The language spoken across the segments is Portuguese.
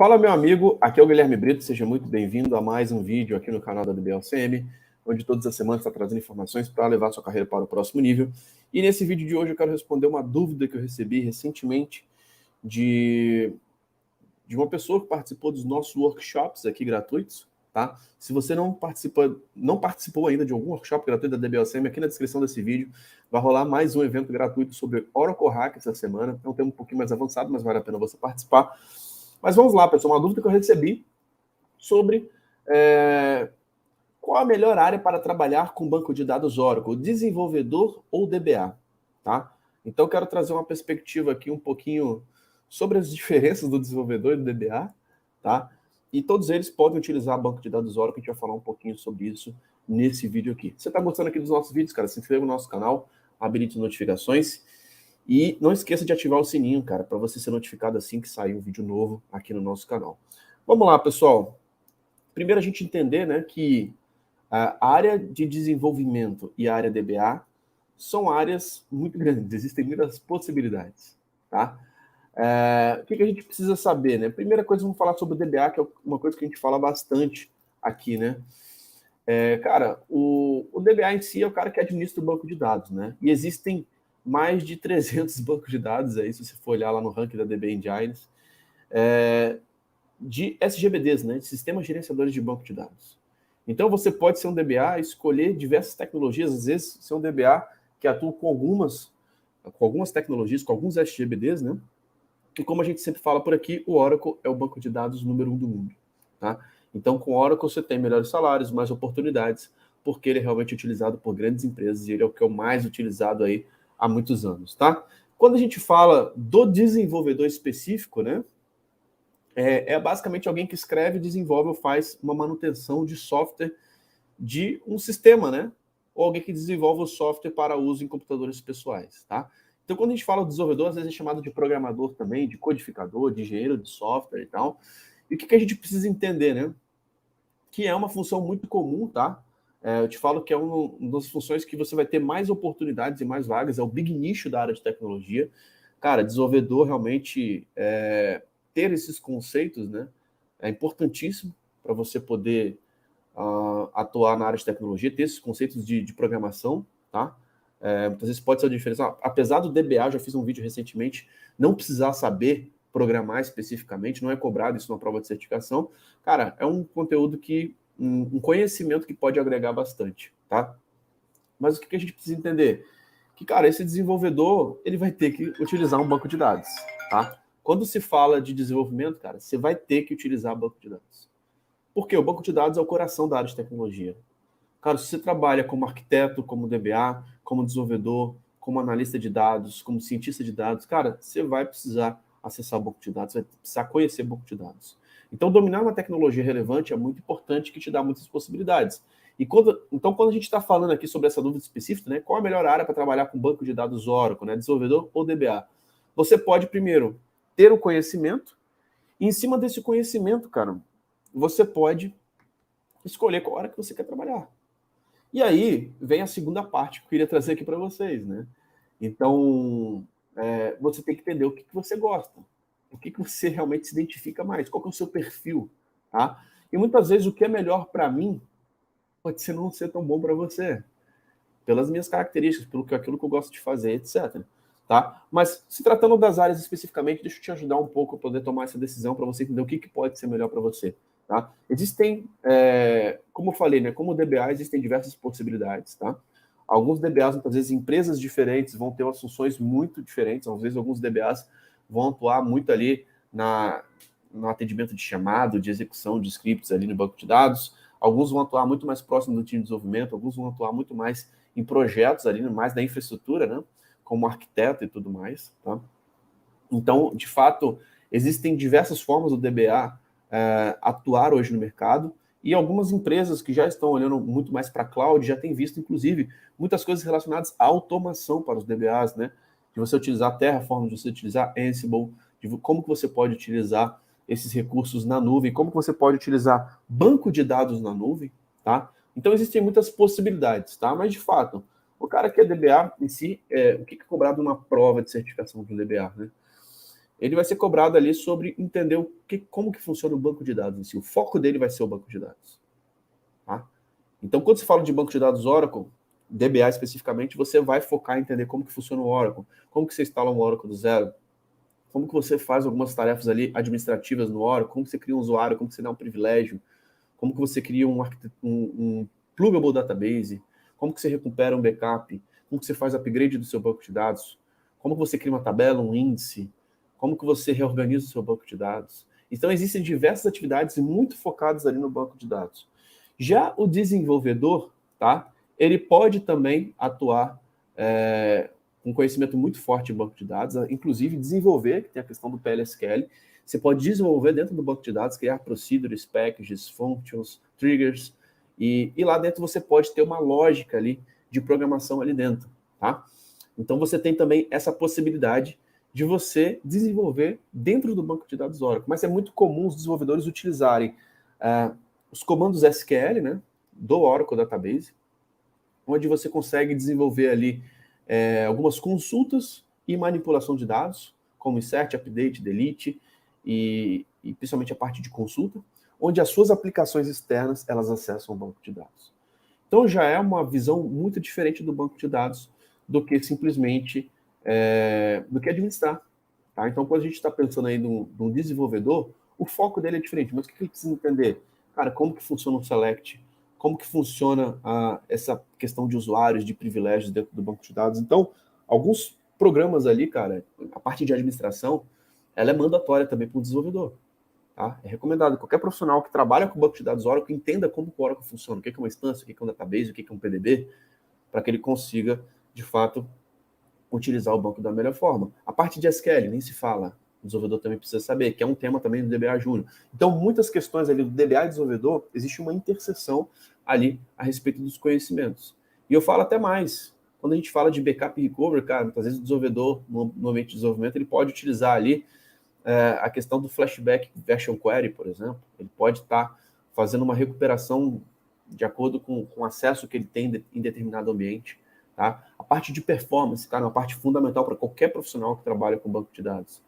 Fala, meu amigo, aqui é o Guilherme Brito, seja muito bem-vindo a mais um vídeo aqui no canal da DBLCM, onde todas as semanas está trazendo informações para levar sua carreira para o próximo nível. E nesse vídeo de hoje eu quero responder uma dúvida que eu recebi recentemente de uma pessoa que participou dos nossos workshops aqui gratuitos, tá? Se você não participou ainda de algum workshop gratuito da DBLCM, aqui na descrição desse vídeo vai rolar mais um evento gratuito sobre Oracle Hack essa semana. É um tema um pouquinho mais avançado, mas vale a pena você participar. Mas vamos lá, pessoal, uma dúvida que eu recebi sobre qual a melhor área para trabalhar com banco de dados Oracle, desenvolvedor ou DBA, tá? Então, eu quero trazer uma perspectiva aqui um pouquinho sobre as diferenças do desenvolvedor e do DBA, tá? E todos eles podem utilizar banco de dados Oracle, a gente vai falar um pouquinho sobre isso nesse vídeo aqui. Se você está gostando aqui dos nossos vídeos, cara, se inscreva no nosso canal, habilite as notificações e não esqueça de ativar o sininho, cara, para você ser notificado assim que sair um vídeo novo aqui no nosso canal. Vamos lá, pessoal. Primeiro a gente entender, né, que a área de desenvolvimento e a área DBA são áreas muito grandes, existem muitas possibilidades, tá? O que a gente precisa saber, né? Primeira coisa, vamos falar sobre o DBA, que é uma coisa que a gente fala bastante aqui, né? Cara, o DBA em si é o cara que administra o banco de dados, né? E existem mais de 300 bancos de dados aí, se você for olhar lá no ranking da DB Engines, de SGBDs, né? De Sistemas Gerenciadores de Banco de Dados. Então, você pode ser um DBA, escolher diversas tecnologias, às vezes ser um DBA que atua com algumas tecnologias, com alguns SGBDs, né? E como a gente sempre fala por aqui, o Oracle é o banco de dados número 1 do mundo, tá? Então, com o Oracle você tem melhores salários, mais oportunidades, porque ele é realmente utilizado por grandes empresas e ele é o que é o mais utilizado aí há muitos anos, tá? Quando a gente fala do desenvolvedor específico, né? Basicamente alguém que escreve, desenvolve ou faz uma manutenção de software de um sistema, né? Ou alguém que desenvolve o software para uso em computadores pessoais, tá? Então, quando a gente fala de desenvolvedor, às vezes é chamado de programador também, de codificador, de engenheiro de software e tal. E o que a gente precisa entender, né? Que é uma função muito comum, tá? Eu te falo que é uma das funções que você vai ter mais oportunidades e mais vagas, é o big nicho da área de tecnologia. Cara, desenvolvedor realmente ter esses conceitos, né? É importantíssimo para você poder atuar na área de tecnologia, ter esses conceitos de programação, tá? Muitas vezes pode ser a diferença. Apesar do DBA, já fiz um vídeo recentemente, não precisar saber programar especificamente, não é cobrado isso na prova de certificação. Cara, é um conteúdo que, um conhecimento que pode agregar bastante, tá? Mas o que a gente precisa entender? Que, cara, esse desenvolvedor, ele vai ter que utilizar um banco de dados, tá? Quando se fala de desenvolvimento, cara, você vai ter que utilizar banco de dados. Porque o banco de dados é o coração da área de tecnologia. Cara, se você trabalha como arquiteto, como DBA, como desenvolvedor, como analista de dados, como cientista de dados, cara, você vai precisar acessar o banco de dados, vai precisar conhecer o banco de dados. Então, dominar uma tecnologia relevante é muito importante, que te dá muitas possibilidades. Então, quando a gente está falando aqui sobre essa dúvida específica, né, qual a melhor área para trabalhar com banco de dados Oracle, né, desenvolvedor ou DBA? Você pode, primeiro, ter o conhecimento, e em cima desse conhecimento, cara, você pode escolher qual hora que você quer trabalhar. E aí vem a segunda parte que eu queria trazer aqui para vocês, né? Então, você tem que entender o que você gosta, o que você realmente se identifica mais, qual que é o seu perfil, tá? E muitas vezes o que é melhor para mim pode ser não ser tão bom para você, pelas minhas características, aquilo que eu gosto de fazer, etc. Tá? Mas se tratando das áreas especificamente, deixa eu te ajudar um pouco a poder tomar essa decisão para você entender o que pode ser melhor para você. Tá? Existem, como eu falei, né, como DBA, existem diversas possibilidades. Tá? Alguns DBAs, muitas vezes, empresas diferentes vão ter umas funções muito diferentes. Às vezes, alguns DBAs vão atuar muito ali no atendimento de chamado, de execução de scripts ali no banco de dados. Alguns vão atuar muito mais próximo do time de desenvolvimento, alguns vão atuar muito mais em projetos ali, mais da infraestrutura, né? Como arquiteto e tudo mais, tá? Então, de fato, existem diversas formas do DBA atuar hoje no mercado, e algumas empresas que já estão olhando muito mais para a cloud já têm visto, inclusive, muitas coisas relacionadas à automação para os DBAs, né? De você utilizar Terraform, de você utilizar Ansible, de como que você pode utilizar esses recursos na nuvem, como que você pode utilizar banco de dados na nuvem, tá? Então, existem muitas possibilidades, tá? Mas, de fato, o cara que é DBA em si, o que é cobrado numa prova de certificação de um DBA, né? ele vai ser cobrado ali sobre entender como que funciona o banco de dados em si. O foco dele vai ser o banco de dados. Tá? Então, quando você fala de banco de dados Oracle, DBA especificamente, você vai focar em entender como que funciona o Oracle, como que você instala um Oracle do zero, como que você faz algumas tarefas ali administrativas no Oracle, como que você cria um usuário, como que você dá um privilégio, como que você cria um pluggable database, como que você recupera um backup, como que você faz upgrade do seu banco de dados, como que você cria uma tabela, um índice, como que você reorganiza o seu banco de dados. Então, existem diversas atividades muito focadas ali no banco de dados. Já o desenvolvedor, tá? Ele pode também atuar com conhecimento muito forte em banco de dados, inclusive desenvolver, que tem a questão do PLSQL. Você pode desenvolver dentro do banco de dados, criar procedures, packages, functions, triggers, e lá dentro você pode ter uma lógica ali de programação ali dentro, tá? Então você tem também essa possibilidade de você desenvolver dentro do banco de dados Oracle. Mas é muito comum os desenvolvedores utilizarem os comandos SQL, né, do Oracle Database, onde você consegue desenvolver ali algumas consultas e manipulação de dados, como insert, update, delete, e principalmente a parte de consulta, onde as suas aplicações externas elas acessam o banco de dados. Então já é uma visão muito diferente do banco de dados do que simplesmente do que administrar. Tá? Então, quando a gente está pensando aí num desenvolvedor, o foco dele é diferente. Mas o que ele precisa entender? Cara, como que funciona o Select? Como que funciona essa questão de usuários, de privilégios dentro do banco de dados? Então, alguns programas ali, cara, a parte de administração, ela é mandatória também para o desenvolvedor. Tá? É recomendado. Qualquer profissional que trabalha com banco de dados Oracle entenda como o Oracle funciona, o que é uma instância, o que é um database, o que é um PDB, para que ele consiga, de fato, utilizar o banco da melhor forma. A parte de SQL, nem se fala. O desenvolvedor também precisa saber, que é um tema também do DBA Júnior. Então, muitas questões ali do DBA e desenvolvedor, existe uma interseção ali a respeito dos conhecimentos. E eu falo até mais. Quando a gente fala de backup e recovery, cara, muitas vezes o desenvolvedor, no ambiente de desenvolvimento, ele pode utilizar ali a questão do flashback version query, por exemplo. Ele pode estar fazendo uma recuperação de acordo com o acesso que ele tem em determinado ambiente. Tá? A parte de performance, cara, é uma parte fundamental para qualquer profissional que trabalha com banco de dados.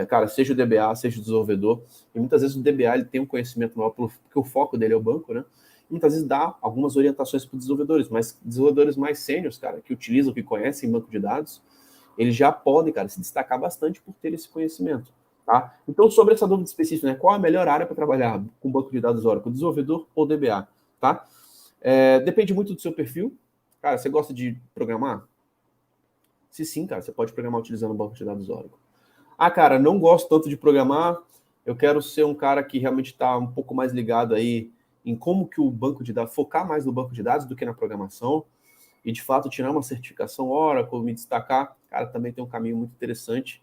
Cara, seja o DBA, seja o desenvolvedor, e muitas vezes o DBA ele tem um conhecimento maior, porque o foco dele é o banco, né? E muitas vezes dá algumas orientações para os desenvolvedores, mas desenvolvedores mais sêniores, cara, que utilizam, que conhecem banco de dados, eles já podem, cara, se destacar bastante por ter esse conhecimento. Tá? Então, sobre essa dúvida específica, né, qual a melhor área para trabalhar com banco de dados Oracle, desenvolvedor ou DBA? Tá? Depende muito do seu perfil. Cara, você gosta de programar? Se sim, cara, você pode programar utilizando o banco de dados Oracle. Ah, cara, não gosto tanto de programar, eu quero ser um cara que realmente está um pouco mais ligado aí em como que o banco de dados, focar mais no banco de dados do que na programação, e de fato tirar uma certificação Oracle, me destacar, cara, também tem um caminho muito interessante.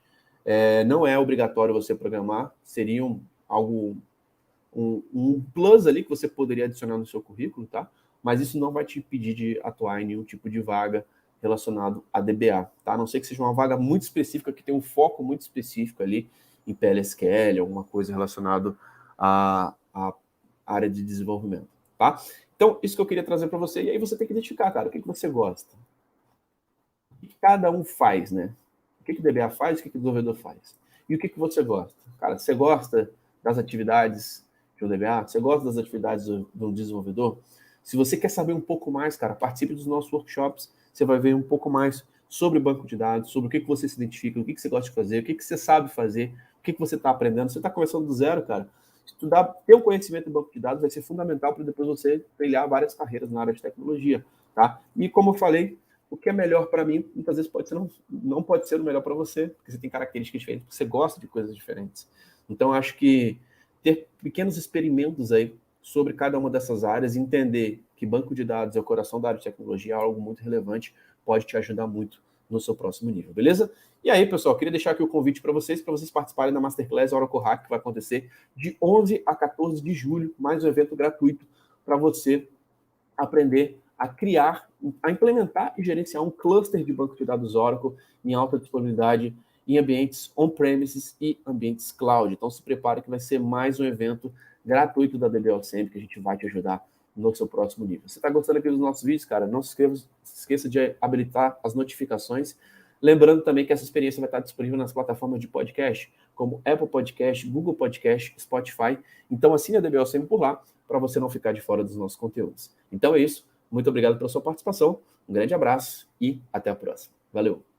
Não é obrigatório você programar, seria um plus ali que você poderia adicionar no seu currículo, tá? Mas isso não vai te impedir de atuar em nenhum tipo de vaga relacionado a DBA, tá? A não ser que seja uma vaga muito específica, que tem um foco muito específico ali em PLSQL, alguma coisa relacionada à área de desenvolvimento, tá? Então, isso que eu queria trazer para você, e aí você tem que identificar, cara, o que você gosta. O que cada um faz, né? O que o DBA faz, o que o desenvolvedor faz. E o que você gosta? Cara, você gosta das atividades de um DBA? Você gosta das atividades do desenvolvedor? Se você quer saber um pouco mais, cara, participe dos nossos workshops. Você vai ver um pouco mais sobre banco de dados, sobre o que você se identifica, o que você gosta de fazer, o que você sabe fazer, o que você está aprendendo. Você está começando do zero, cara. Estudar, ter um conhecimento em banco de dados vai ser fundamental para depois você trilhar várias carreiras na área de tecnologia, tá? E como eu falei, o que é melhor para mim, muitas vezes pode ser não pode ser o melhor para você, porque você tem características diferentes, você gosta de coisas diferentes. Então, acho que ter pequenos experimentos aí sobre cada uma dessas áreas, entender que banco de dados é o coração da área de tecnologia, é algo muito relevante, pode te ajudar muito no seu próximo nível, beleza? E aí, pessoal, queria deixar aqui o convite para vocês participarem da Masterclass Oracle Hack, que vai acontecer de 11 a 14 de julho, mais um evento gratuito para você aprender a criar, a implementar e gerenciar um cluster de banco de dados Oracle em alta disponibilidade em ambientes on-premises e ambientes cloud. Então se prepare que vai ser mais um evento gratuito da DBO Sempre, que a gente vai te ajudar no seu próximo nível. Se está gostando aqui dos nossos vídeos, cara, não se esqueça de habilitar as notificações Lembrando também que essa experiência vai estar disponível nas plataformas de podcast, como Apple Podcast, Google Podcast, Spotify. Então assine a DBO sempre por lá, para você não ficar de fora dos nossos conteúdos. Então é isso. Muito obrigado pela sua participação. Um grande abraço e até a próxima. Valeu!